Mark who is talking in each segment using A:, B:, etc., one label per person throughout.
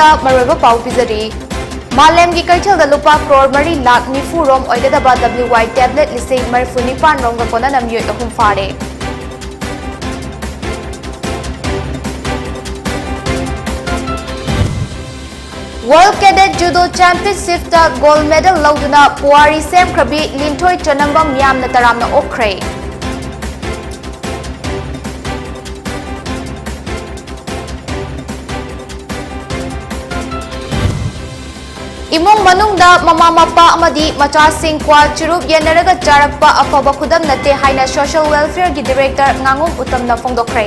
A: ꯃꯊꯪꯗ ꯃꯔꯣꯏꯕ ꯄꯥꯎ ꯄꯤꯖꯔꯤ ꯃꯥꯂꯦꯝꯒꯤ ꯀꯩꯊꯦꯜꯗ ꯂꯨꯄꯥ ꯀ꯭ꯔꯣꯔ 4 ꯂꯥꯈ 90 ꯔꯣꯝ ꯑꯣꯏꯒꯗꯕ WY ꯇꯦꯕ꯭ꯂꯦꯠ 49,000 ꯔꯣꯝꯒ ꯀꯣꯟꯅꯅ ꯃꯤꯑꯣꯏ 3 ꯐꯥꯔꯦ World Cadet Judo Championship da gold medal lauduna Puari semkhrabi Linthoi Chanambam yamna taramna okkhre Imong manungda mama mapa amadi macha sing kwa churup yenaraga charakpa afaba khudam nate haina social welfare gi director ngangum utamna phongdokre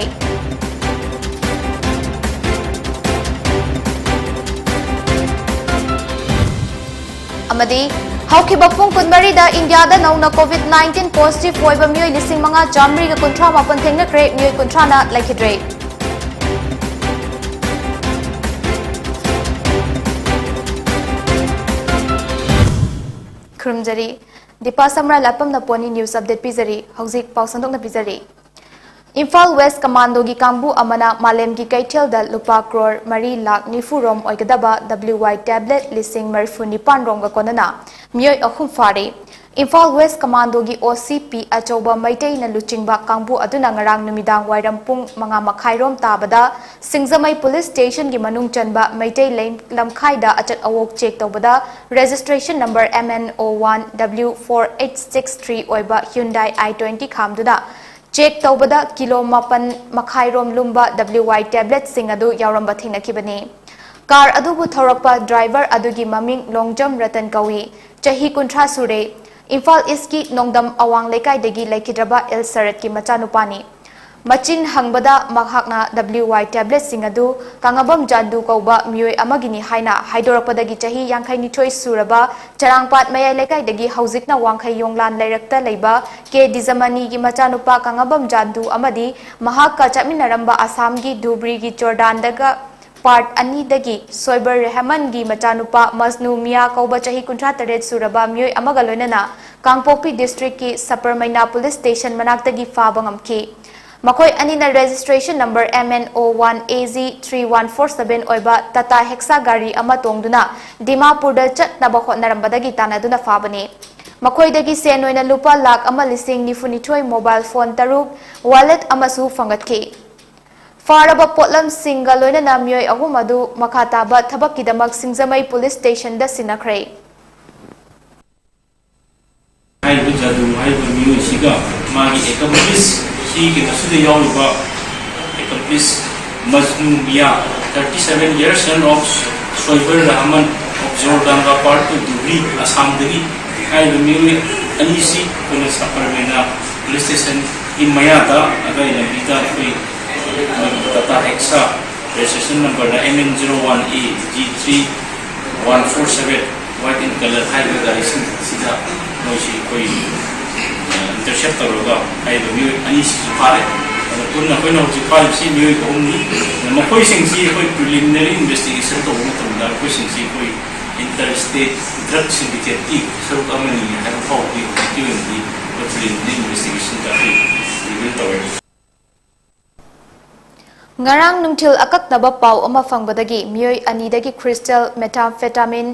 A: amadi haukiba pung kunmari da India da nauna COVID-19 positive hoiba mioi lising manga jamri ga kuntra mapan thengna kre mioi kuntra na laikidre Krumjari DEEPA SHAMURAILATPAM na poni news update pizari hauzik pausandok na pizari Imphal West Commando gi kangbu amana malem gi kaithel da lupa crore 3 lakh 90 rom oigadaba WY tablet lising 49 rom ga konana mioi ahum fare Imphal West Commando gi OCP achoba maitai na luchingba kangbu aduna ngarang numidang wairam pung manga makhai rom tabada Singzamai Police Station gi manung chanba maitai lane lamkhai da achat awok check tawbada registration number MN01W4863 oiba Hyundai i20 khamduda Check tawbada kilo mapan makhai rom lumba WY tablet sing adu yauramba thinakibani car adubu thorakpa driver adugi maming longjam ratan kawi chahi kuntra sure Imphal East ki nongdam awang lekai degi laikidraba El Sarat ki machanupani machin hangbada makhakna WY tablet sing adu kangabam jadu kauba mioi amagini haina haidorakpadagi chahi yankhai nichoi suraba charangpat mayai lekai degi hauzikna wangkhai yonglan lairakta leiba ke dizamani gi machanupa kangabam jadu amadi mahakka chaminaramba Assam gi Dhubri gi Jordan daga part ani dagi Soiber Rehman gi machanupa Masnu Mia kauba chahi 38 suraba mioi amaga loinana Kangpokpi district ki Saparmaina police station manaktagi fabangamki Makoi anina registration number MN01AZ3147 oiba Tata Hexa gari ama tongduna Dimapur da chatnaba hotnarambadagi tanaduna fabani Makoi dagi senoina lupa lakh ama lising nifunithoi mobile phone taruk wallet amasu fangatki Faraba potlam singa loinana mioi ahum adu makhataba thabakkidamak Singzamai police station da sinakre
B: Hai bujadu hai mioi siga magi accomplice He can also Yaluba accomplice Masnu Mia, 37 years son of Soiber Rahman of Jordan part to Dhubri, Assam Dagi, I the Mili Anisi, Police Saparmena, police station in Mayata, Again Vita, Tata Hexa, registration number MN01AG3147, white in color, high with the Sida, Moshi Koi. Intercept tawraga ai ba mioi ani si phare tunna koina hu phare si mioi ko umni makoi sing si koi preliminary investigation to mu tumda koi sing si koi interstate drug syndicate ki saruk amani ha phau ki activity preliminary investigation ta reveal tawai
A: Ngarang nungthil akaknaba pau ama fangbadagi mioi ani dagi crystal methamphetamine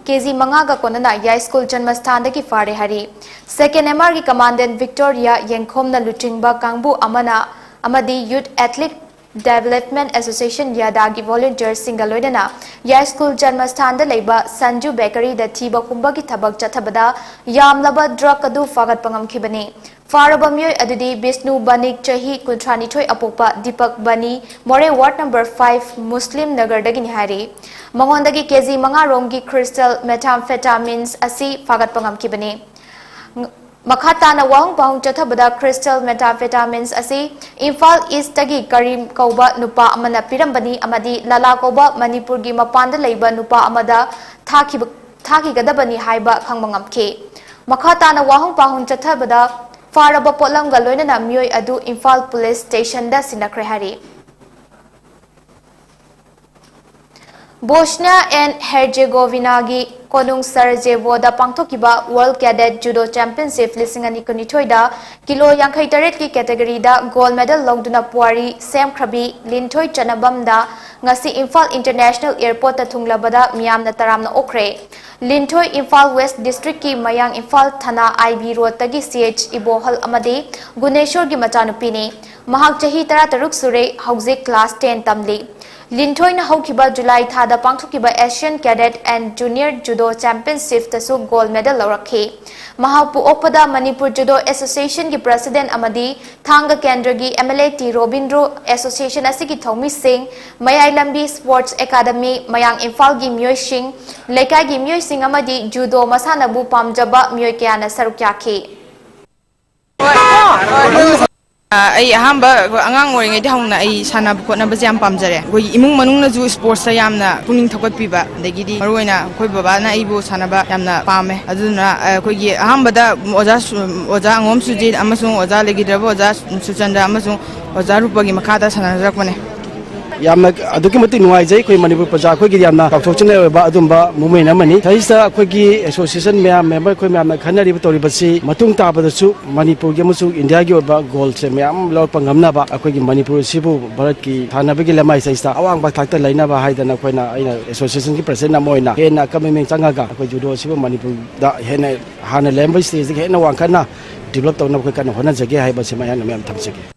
A: KG Mangaga Konana Yai School Janmasthan dagi fare hari Second MR ki Commandant Victoria Yengkhomna Luchingba Kangbu Amadi Youth Athlete Development Association Yadagi Volunteer Singaloidana Yai School Janmasthan da leiba Sanju Bakery da thiba kumba ki thabak chathabada yamlaba drug adu fagat pangamkhibani Faraba mioi adudi Bisnu Banik chahi kuntrani thoi apokpa Deepak Bani More Ward number 5 Muslim Nagar dagini hari Mangondagi KG Manga romgi crystal methamphetamines asi fagat pangamkhibani Makhatana wang bahung chathabada crystal methamphetamines asi Imphal East tagi Karim kauba nupa amana pirambani amadi Lala kauba Manipur gi mapanda leiba nupa amada thaki gadabani haiba khangmangamke Makhatana wahung bahung chathabada Faraba potlam ga loinana mioi adu Imphal Police Station da sinakre hari Bosnia and Herzegovina gi Konung Sarajevo da pangthokiba World Cadet Judo Championship lisingani kunithoi da kilo 58 ki category da gold medal longduna puari semkhrabi Linthoi Chanabam da ngasi Imphal International Airport ta thunglabada miyamna taramna okre. Linthoi Imphal West District ki Mayang Imphal Thana IB Road tagi CH Ibohal amadi Guneshwar gi machanupini. Mahak chahi 13 sure hauzik class 10 tamli. Linthoi na haukiba July thada pangthukiba Asian Cadet and Junior Judo Championship tasu gold medal laurakhi. Mahakpu okpada Manipur Judo Association ki President amadi Thanga Kendra gi MLA T Robindro Association asigi Thomi Singh Mayai Lambi Sports Academy Mayang Imphal gi Myoy Singh Lekai gi Myoy Singh amadi Judo masanabu pamjaba Myoy Kyana saruk yakhi.
C: I hamba angang oring edi hauna ai sana ko na bazam pamjare go imung manung na ju sports yamna puning thokot piba degidi maroina koi baba na ibu sana ba yamna pame aduna koi gi hamba da oja angom suji amasung oja legidra oja suchandra amasung oja rupagi makada sana rakmane
D: yamna aduki mati nuai jai koi manipur praja koi gi yamna kakthokchne ba adumba movement amani thaisa koi gi association member koi member khanari tori basi matung ta ba su manipur gi musu india gi ba goal se myam lor pangamna ba koi gi manipur sibu bharat ki thana ba gi lamai saista awang ba thakta laina ba haidana koi na aina association gi president na moina hena kameng changa ga koi judo sibu manipur da hena hana lembai stage gi hena wangkhana develop tawna koi kan hona jage hai ba se mayang myam thamsege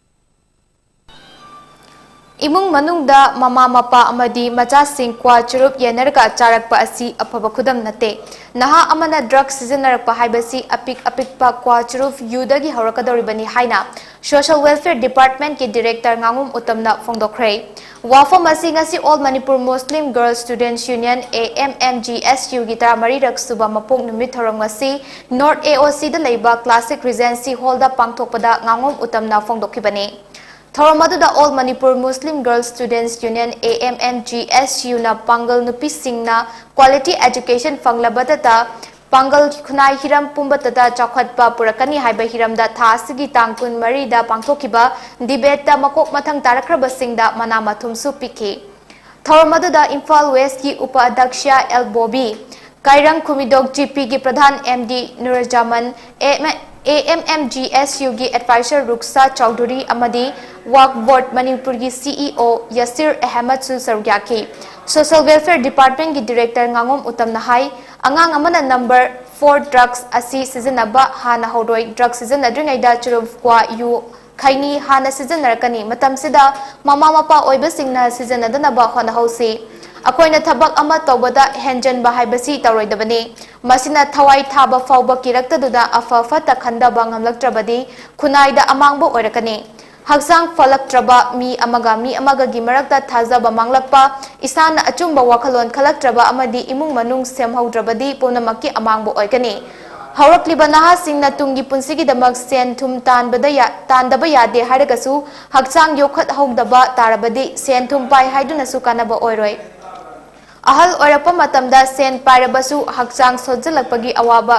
A: Imung manungda mama mapa amadi macha singkwa churup yenarga charakpa asi afaba khudam nate naha amana drug sizinarpa haibasi apik pa kwa churup yudagi horakadoribani haina Social Welfare Department ki Director ngangum utamna fongdokhrei wafam asi ngasi All Manipur Muslim Girls Students Union AMMGSU gi taramari rak suba mapong numit thorong ngasi North AOC da leiba Classic Regency Hall da pangthokpada ngangum utamna fongdokhibani Thoramadu All Manipur Muslim Girls Students Union AMMGSU na Pangal Nupi Singna Quality Education Fanglabata Pangal Khunai Hiram Pumbatata Chakhatpa Purakani Haiba Hiramda Thasigi Tangkun Marida Pangtokiba Debate Makok Matang Tarakraba Singda Manama Thumsu Piki Thoramadu Imphal West ki Upa Daksha L Bobby Kairang Kumidog GP ki Pradhan MD Nurajaman AMMGSU gi Advisor Ruksa Chowdhury amadi Work Board Manipur gi CEO Yasir Ahmed Sarugyaki Social Welfare Department gi Director ngangom utam nahai angang amana number 4 drugs asi sizinaba hana hodoi drug season adringaida churum kwa yu khaini hana season narakani matam sida mama mapa oiba singna season adanaba hona hausi akoina thabak ama tawbada henjan ba haibasi tawroidabani masina thawai thaba fawba kiraktaduda afafa ta khandaba ngamlaktrabadi khunaida amangbo oirakani haksang falaktraba mi amaga gi marakta thazaba manglakpa isana achumba wakhalon khalaktraba amadi imung manung semhaudrabadi ponamakki amangbo oikani haurakliba naha singna tungi punsigi damak sen thum tandaba yade haragasu haksang yokhat hogdaba tarabadi sen thum pai haiduna su kanaba oiroi ahal orapa matamda sen pairabasu haksang sojjalakpagi awaba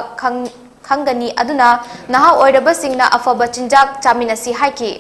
A: khangani aduna naha oiraba singna afaba chinjak chaminasi haiki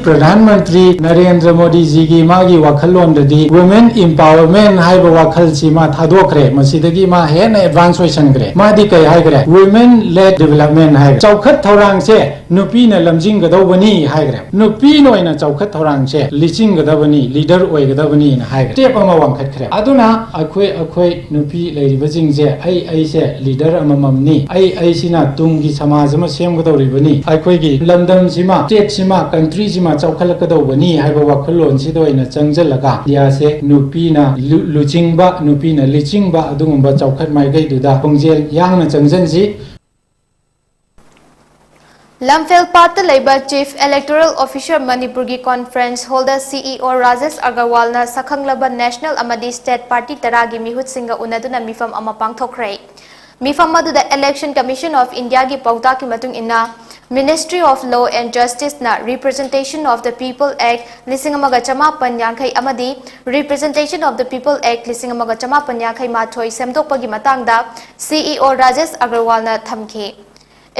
E: प्रधानमंत्री नरेंद्र मोदी जी की मागी वखलों ददी women empowerment HYBE वखल सीमा थादोखरे मसीदगी मा हेन advance ओइसनग्रे मादी कय हाइग्रे women lead development हाइग्रे चौखत थौरांग से नुपी न लमजिंग गदौबनी हाइग्रे नुपी नोइना चौखत थौरांग से lynching गदबनी leader ओइ गदबनी न हाइग्रे स्टेप अमा वांखतखरे अदुना अखोय नुपी लेरिबजिंग जे आई से लीडर अमममनी आई सिना तुंगी समाज अमा सेम गदौरिबनी अखोय की लमदम सीमा स्टेट सीमा कंट्री जिमा चौखलकदौबनी हाइबा वखलोन सिदोइना चंगजलगा यासे नुपीना लुचिंगबा नुपीना लिचिंगबा अदुंगबा चौखत माइगैदुदा पंगजेल यांगना चंगजनसी
A: Lamphel Patta Labor Chief Electoral Officer Manipur gi Conference Holder CEO Rajesh Agarwal na Sakhanglaba National Amadi State Party Taragi Mihut Singa Unaduna Mifam ama pangthokhrei Mifam maduda Election Commission of India gi pauta ki matung inna Ministry of Law and Justice na Representation of the People Act 1950 amadi Representation of the People Act 1950 mathoi semdokpagi matangda CEO Rajesh Agarwal na thamki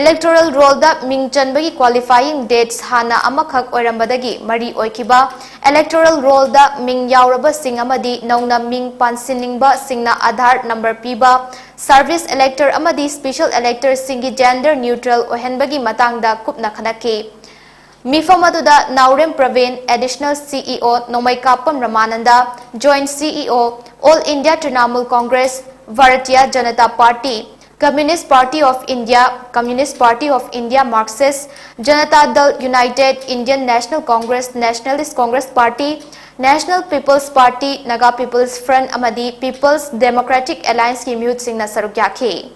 A: Electoral roll da mingchanbagi qualifying dates hana amakhak oirambadagi mari oikiba electoral roll da ming yauraba sing amadi nauna ming pansinlingba singna Aadhaar number piba service elector amadi special elector singi gender neutral ohenbagi matangda kupna khanaki Mifam aduda Naurem Praveen, Additional CEO, Nomaikapam Ramananda, Joint CEO, All India Trinamool Congress, Bharatiya Janata Party, Communist Party of India, Marxist, Janata Dal United, Indian National Congress, Nationalist Congress Party, National People's Party, Naga People's Front amadi People's Democratic Alliance ki miyut singna saruk yakhi.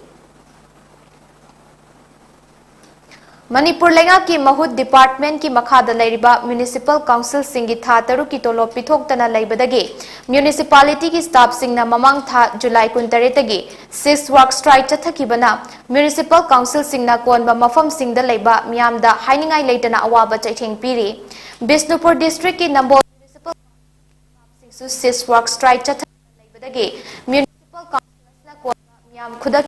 A: Manipur lenga ki mahut department ki makhada lairiba municipal council singi tha taru ki tolo pithoktana laibadagi municipality ki staff singna mamang tha July 13 tagi 6 work strike chathakibana municipal council singna konba mafam singda laiba miyamda hainingai leitana awaba chaitheng piri. Bisnupur district ki Nambol municipal singsu 6 work strike chathakibana laibadagi municipal council na konba miyam khudak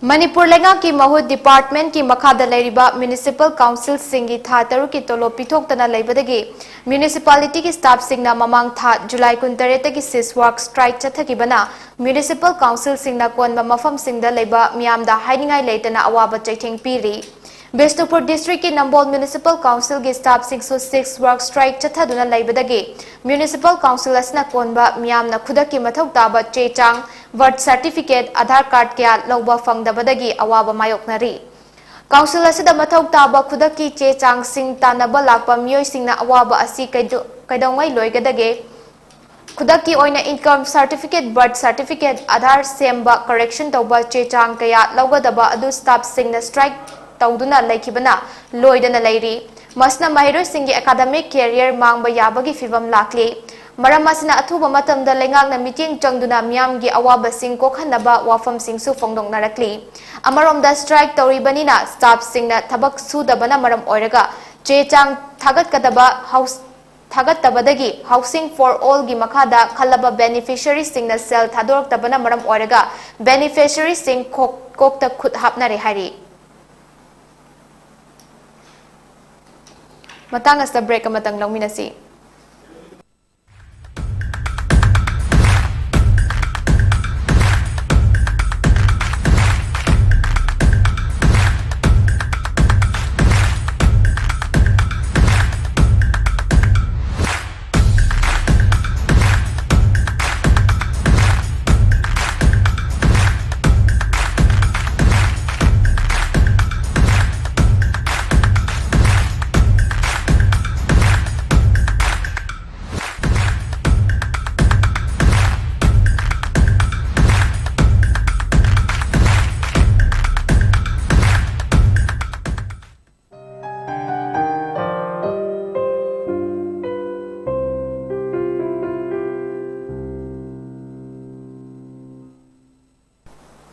A: Manipur lenga ki mahut department ki makhada lairiba municipal council singi tha taru ki tolo pithoktana laibadagi municipality ki staff singna mamang tha July 13 tagi 6 work strike chathakibana municipal council singna konba mafam singda laiba miyamda hainingai leitana awaba chaitheng piri. Bisnupur district ki Nambol municipal council ki staff singsu 6 work strike chathaduna laibadagi municipal council asna konba miyamna khudaki mathau taba chechang birth certificate Aadhaar card kya lauba fangdabadagi awaba mayoknari. Council asida mathau taba khudaki chechang sing tanaba lakpa miyoi singna awaba asi kaidongai loigadage khudaki oina income certificate, birth certificate, Aadhaar semba correction tauba chechang kaya laugadaba adu staff singna strike tauduna laikibana loidana lairi. Masna mahiroi singi academic career mangba yabagi fibam lakli. Maram asina athuba matamda lengakna meeting changduna miyamgi awaba sing kokhanaba wafam singsu fongdong narakli. Amaromda strike tauribanina staff singna thabak sudabana maram oiraga chechang thagat tabadagi housing for all gi makhada khalaba beneficiary singna sel thadorok tabana maram oiraga beneficiary sing kokta khut hapnare hari. Matang asta break amatang longminasi.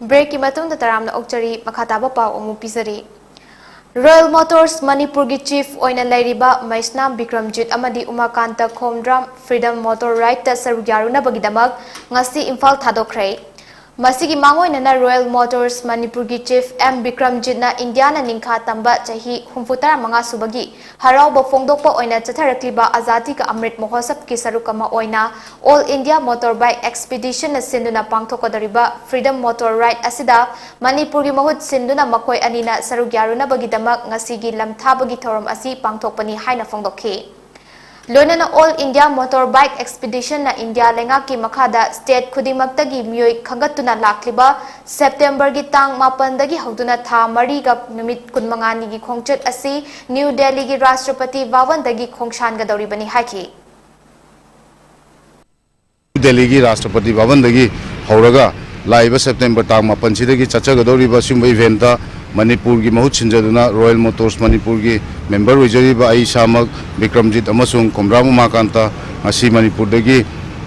A: Break ki matung da taramna okchari makhataba paw amu pisari. Royal Motors Manipur gi chief oina lairiba Maisnam Bikramjit amadi Umakanta Khomdram Freedom Motor Ride ta sarugyaruna bagidamak ngasi Imphal thadokrai. Masigi mangoina na Royal Motors Manipur gi chief M Bikramjit na India na ningkha tamba chahi 64 subagi harauba fongdokpa oina chatharakliba Azadi ka Amrit Mahotsav ki sarukama oina All India Motorbike Expedition na sinduna pangthokodariba Freedom Motor Ride asida Manipur gi mahut sinduna makoi anina sarugyaruna bagidamak ngasigi lamthabagi thorom asi pangthokpani haina fongdokhi. लोनना all India motor bike expedition ना India लेंगा की मखादा state खुदिमक्तगी मियोय खंगतुना लाखलिबा September की तांग मापनदगी हौदुना था मरी गा नुमित कुनमंगानी की खोंगचत असी न्यू दिल्ली की राष्ट्रपति भवनदगी खोंगशानगदौरिबनी हाकी
F: दिल्ली की राष्ट्रपति भवनदगी हौरगा लाइव सेप्टेम्बर तांग मापनसिदगी चचगदौरिबा सिंबा इवेंट मणिपुर की महूत सिंजदुना रॉयल मोटर्स मणिपुर की मेंबर ओइजरिबा आई सामक विक्रमजीत अमसुंग कोमराम उमाकांता असी मणिपुर दगी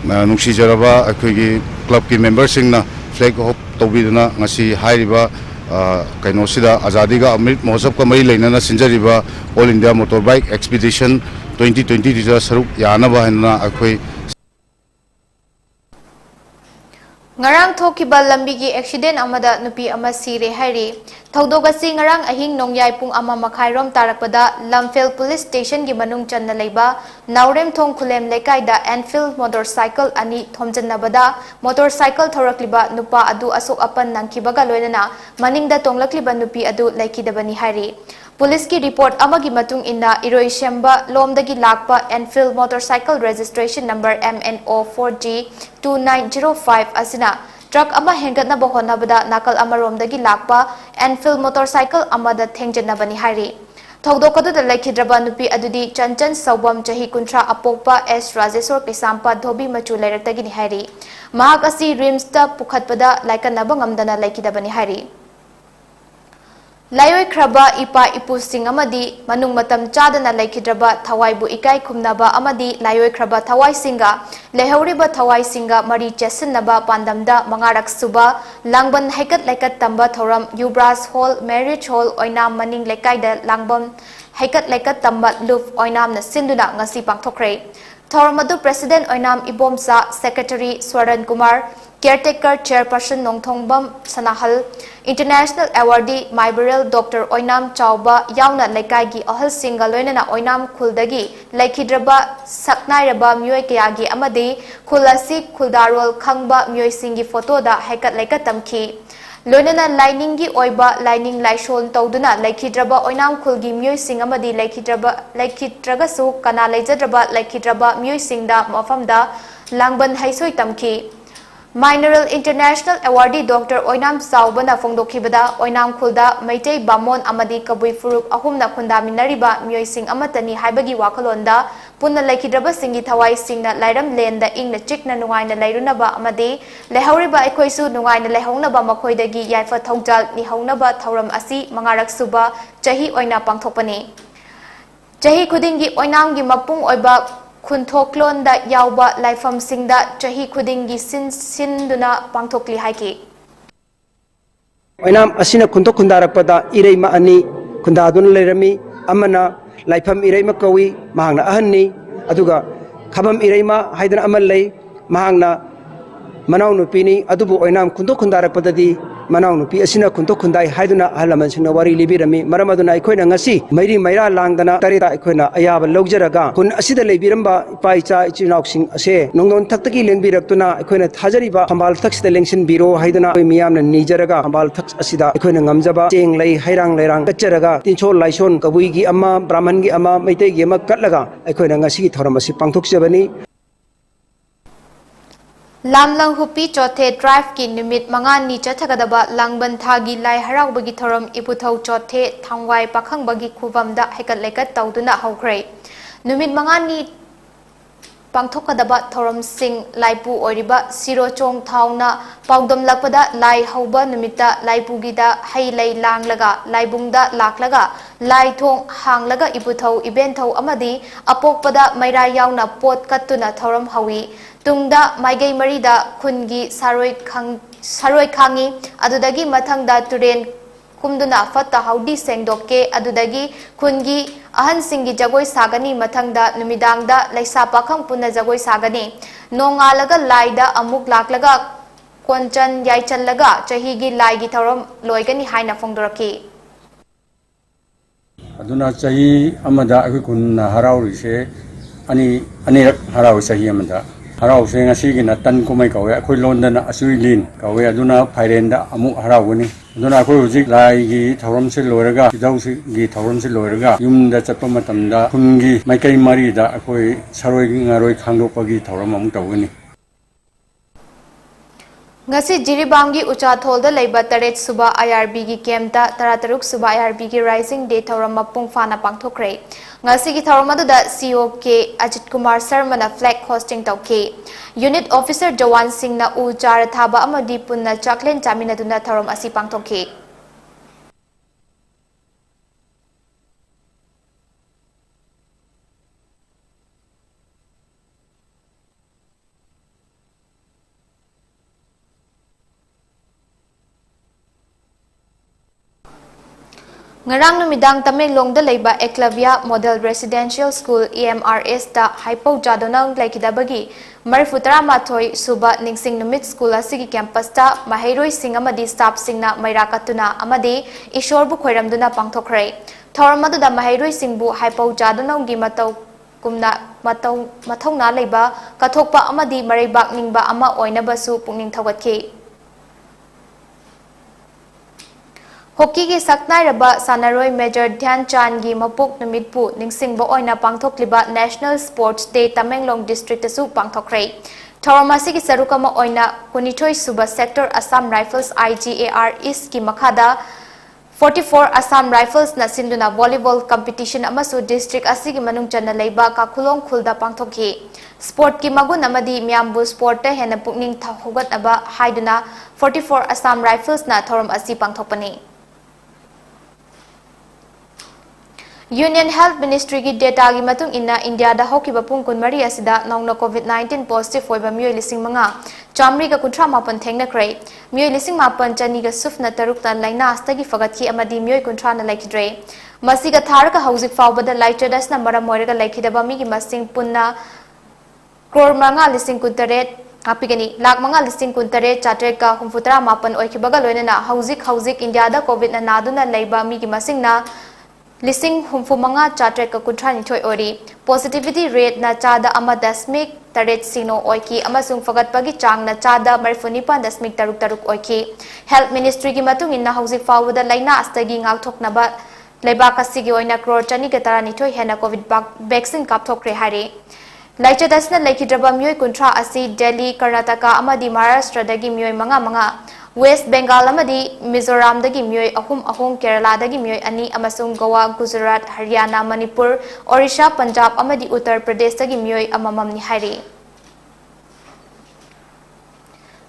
F: नुंसीजरबा अखोगी क्लब की मेंबर सिंगना फ्लैग होप तौबिदुना ngasi हाइरिबा कैनोसिदा आजादी का अमृत महोत्सव का मरी लेना सिंजरिबा all India motor bike expedition 2020 सरुक यानबा हैना अखोई
A: ngarang thokiba lambi gi accident amada nupi ama sire hairi thaudoga ngarang ahing nongyai pung ama makhai rom tarakpada lamfel police station gi manung channa leiba naurem thong khulem lekai da Enfield motorcycle ani thomjannabada motorcycle thorakliba nupa adu asok apan nangkibaga loinana maningda tonglakliba nupi adu laikidabani hairi police की report अमगी मतुंग इन्ना इरोई शेंबा लोमदगी लाकपा Enfield motorcycle registration number MNO 4G 2905 असिना truck अमा हेंगतनबा होनबदा नाकल अमरोमदगी लाकपा एनफील्ड मोटरसाइकिल अमदा थेंजनबनी हाइरी थौदोकदुदा लेखिद्रबा नुपी अदुदी चंचन सौबम चही कुंट्रा अपोकपा एस राजेश्वर केसामपा धोबी मचु लेरक्तगिनी हाइरी महाक असि रिम्सता पुखतपदा लाइकनबा ngamdana लेखिदबनी हाइरी लायोय ख्रबा इपा इपुसिंग अमदी मनुंग मतम चादना लेखिद्रबा थवाइबु इकाई खुमनबा अमदी लायोय ख्रबा थवाई सिंगा लेहौरिबा थवाई सिंगा मरी चेसनबा पांदमदा मंगारक सुबा लांगबन हैकत लेकत तंबा थौरम युब्रास हॉल मैरिज हॉल ओइनाम मनिंग लेकाइदा लांगबम हैकत लेकत तंबा लुफ ओइनाम न सिंदुना ngasi पांगथोखरे थौरम अदु president Oinam Ibomsa secretary Swaran Kumar caretaker chairperson Nongthombam Sanahal international awardee माइबरल डॉक्टर ओइनाम चावबा यावना लेकाई की अहल सिंगा लोइनना ओइनाम खुलदगी लेखिद्रबा सकनाइरबा म्योय कयागी अमदे खुलसी खुलदारोल खंगबा म्योय सिंगी फोटोदा हैकत लेकत तमखी लोइनना लाइनिंग की ओइबा लाइनिंग लाइशोल तौदुना लेखिद्रबा ओइनाम खुलगी म्योय सिंग अमदे लेखिद्रगसु कना लेजद्रबा लेखिद्रबा म्योय सिंगदा मफमदा लांगबन हैसोय तमखी माइनरल इंटरनेशनल अवार्डी डॉक्टर ओइनाम साउबना फोंदोखिबदा ओइनाम खुलदा मैतै बामोन अमदी कबुई फुरुक अहुमना खुंदामिनरिबा म्योयसिंग अमतनी हाइबगी वाखलोंदा पुन्ना लेखिद्रबा सिंगी थवाई सिंगना लाइरम लेंदा इंगना चिकना नुगाइना लैरुनबा अमदी लेहौरिबा अखोइसु नुगाइना लेहौनबा मखोइदगी याइफा थौजाल निहौनबा थौरम असि मंगारक सुबा चही ओइना पांगथोकपनी चही खुदिंगी ओइनामगी मपुंग ओइबा खुनथोक्लोंदा यावबा लाइफम सिंगदा चही खुदिंगी सिंदुना पांगथोकली हाइकी
G: ओइनाम असिना खुनथोक खुंदारकपदा इरेमा अनि खुंदादुन लेरमी अमना लाइफम इरेमा कवी महांगना अहन्नी अदुगा खबम इरेमा हाइदना अमल लै महांगना मनाव नुपीनी अदुबु ओइनाम खुंथोक खुंदारकपददी मनाव नुपी असिना खुंथोक खुंदाई हाइदुना अहलमन सिंगना वारी लिबिरमी मरमदुना अखोइना ngasi मैरी मैरा लांगदना तरेदा अखोइना अयाब लौजरगा खुन असिदा लेबिरंबा इपाइचा इचिनाउसिंग असे नोंगोन थक्तकी लेंबिरक्तुना अखोइना थाजरिबा खंबाल थक्सदा लेंसिन बिरो हाइदुना अखोइ मियामना निजरगा खंबाल थक्स असिदा अखोइना ngamjaba चेंग लै हैरांग लैरांग कच्चरगा तिनसो लाइसोन कबुईगी अमा ब्राह्मणगी अमा मैतैगी अमा कटलगा अखोइना ngasi थौरम असि पांगथोकजबनी
A: लामलंग हुपी चौथे ड्राइव की निमित मंगानी चथगदबा लांगबन थागी लाई हराउबगी थोरम इपुथौ चौथे थांगवाई पाखंबगी खुबमदा हैकत लेकत तौदुना हौख्रे निमित मंगानी पांगथोकदबा थोरम सिंह लाइपु ओरिबा सिरोचोंग थाउना पाउदम लपदा लाई हौबा निमित्ता लाइपुगीदा है लै लांगलगा लाइबुंगदा लाकलगा लाई थोंग हांगलगा इपुथौ इबेंथौ अमदी अपोकपदा मैरा यावना पोत कत्तुना थोरम हौई तुंगदा माइगै मरीदा खुनगी सारोय खांगी अदुदगी मथंगदा तुरेन कुमदुना फत्ता हाउदी सेंगदोके अदुदगी खुनगी अहन सिंगी जगोय सागनी मथंगदा नुमिदांगदा लैसा पाखंग पुन्ना जगोय सागनी नोंगालगा लाइदा अमुक लाकलगा कोंचन याइचलगा चहीगी लाइगी थौरम लोइगनी हाइना फोंदोरकी
H: अदुना चही अमदा अखुन हराउरिसे अनि अनेरक हराउ चही अमदा
E: ꯍꯔꯥꯎꯁꯦ ꯉꯁꯤꯒꯤꯅ ꯇꯟ ꯀꯨꯝꯍꯩ ꯀꯧꯋꯦ ꯑꯩꯈꯣꯏ ꯂꯣꯟꯗꯅ ꯑꯆꯨꯏꯂꯤꯟ ꯀꯧꯋꯦ ꯑꯗꯨꯅ ꯐꯥꯏꯔꯦꯟꯗ ꯑꯃꯨꯛ ꯍꯔꯥꯎꯒꯅꯤ ꯑꯗꯨꯅ ꯑꯩꯈꯣꯏ ꯍꯧꯖꯤꯛ ꯂꯥꯏꯒꯤ ꯊꯧꯔꯝꯁꯤ ꯂꯣꯏꯔꯒ ꯏꯙꯧꯒꯤ ꯊꯧꯔꯝꯁꯤ ꯂꯣꯏꯔꯒ ꯌꯨꯝꯗ ꯆꯠꯄ ꯃꯇꯝꯗ ꯈꯨꯟꯒꯤ ꯃꯥꯏꯀꯩ ꯃꯔꯤꯗ ꯑꯩꯈꯣꯏ ꯁꯔꯣꯏ ꯉꯥꯔꯣꯏ ꯈꯥꯡꯗꯣꯛꯄꯒꯤ ꯊꯧꯔꯝ ꯑꯃꯨꯛ ꯇꯧꯒꯅꯤ
A: ngasi Jiribamgi Uchatholda leiba 3 suba IRB gi kemta 13 suba IRB gi Rising Day thoram mapung fana pangthokre ngasi gi thoram aduda COK Ajit Kumar Sharma na flag hosting tauke unit officer Jawan Singh na u char thaba amadi punna chaklen chaminaduna thoram asi pangthokhe ngarang numidang Tamenglongda leiba Eklavya Model Residential School EMRS da Hypo Jadonang laikidabagi Marifutara Mathoi Suba Ningsing Numit School asigi campus ta Mahairoi Singh amadi staff singna Mairakatuna amadi Ishorbu Khoiramduna pangthokre Thoramadu da Mahairoi Singbu Hypo Jadonang gi matau kumna mathongna leiba kathokpa amadi Maraibak ningba ama oinabasu pungning thawatke Hockey gi saknai raba sanaroi Major Dhyan Chand gi mapuk numitpu ningsingba oina pangthokliba National Sports Day Tamenglong District asu pangthokre Thoramasi gi sarukama oina kunithoi suba sector Assam Rifles IGAR East ki makhada 44 Assam Rifles na sinduna volleyball competition amasu district asigi manung channa leiba kakhulong khulda pangthokhi sport ki magun amadi myambu sport ta hena pukning thahugat aba haiduna 44 Assam Rifles na thoram asi pangthokpani Union Health Ministry ki data gi matung inna India da hokiba pung kunmari asida nauna COVID-19 positive hoiba mioi lising manga chamri ga kuntra mapan thengna krai mioi lising mapan chani ga sufna taruk ta laina astagi fagatki amadi mioi kuntra na laikidre masiga thar ka hauzik fawbada laitredas na mara moiraga laikidaba mi gi masing punna crore manga lising kuntaret apigani lakh manga lising kuntaret chatre ka humfutra mapan oikibaga loina na hauzik India da covid na naduna leiba mi gi masing na Lising humfumanga chatre ka kuntrani thoi ori positivity rate na chada ama dasmik taret sino oiki amasung fagat pagi chang na chada marfunipan dasmik taruk oiki health ministry gi matung inna hauzik fawda laina astagi ngakthokna ba leiba kasigi oina crore chani ka tarani thoi hena covid vaccine kapthokre hari laicha dasna laikhidraba myoi kuntra asi Delhi Karnataka amadi Maharashtra dagi myoi manga West Bengal amadi Mizoram dagi myoi ahum Kerala dagi myoi ani amasung Goa Gujarat Haryana Manipur Odisha Punjab amadi Uttar Pradesh dagi myoi amamam ni hairi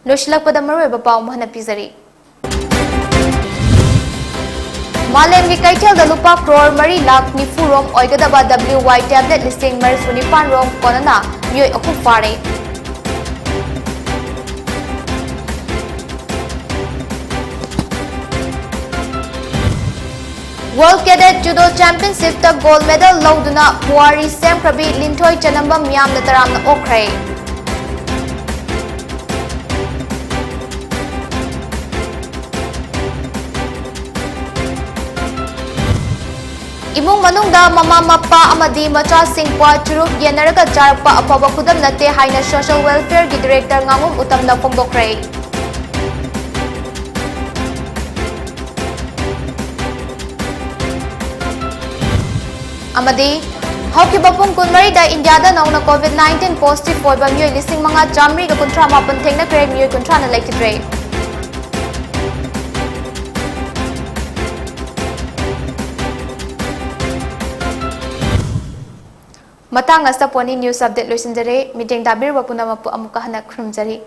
A: Loshilakpada maroiba paw mahana pizari Malem gi kaitel da lupa crore mari lakh nifu rom oigadaba WY tablet listing marifunipan rom konana myoi ahum fare World Cadet Judo Championship ta gold medal lauduna Puari Semkrabi Linthoi Chanamba miyam na taramna okre Imung manungda mama mappa amadi macha singpwa churuk yenaraga charpa apaba khudam nate haina social welfare gi director ngangum utamna pongdokre amadi hoki bapung kunmari da India da nauna COVID-19 positive hoiba myoi lising manga chamri ga kuntra mapan thengna kre myoi kuntra na laikidre matang asta poni news update loisinjare meeting dabir wapuna mapu amuka hana khurumjari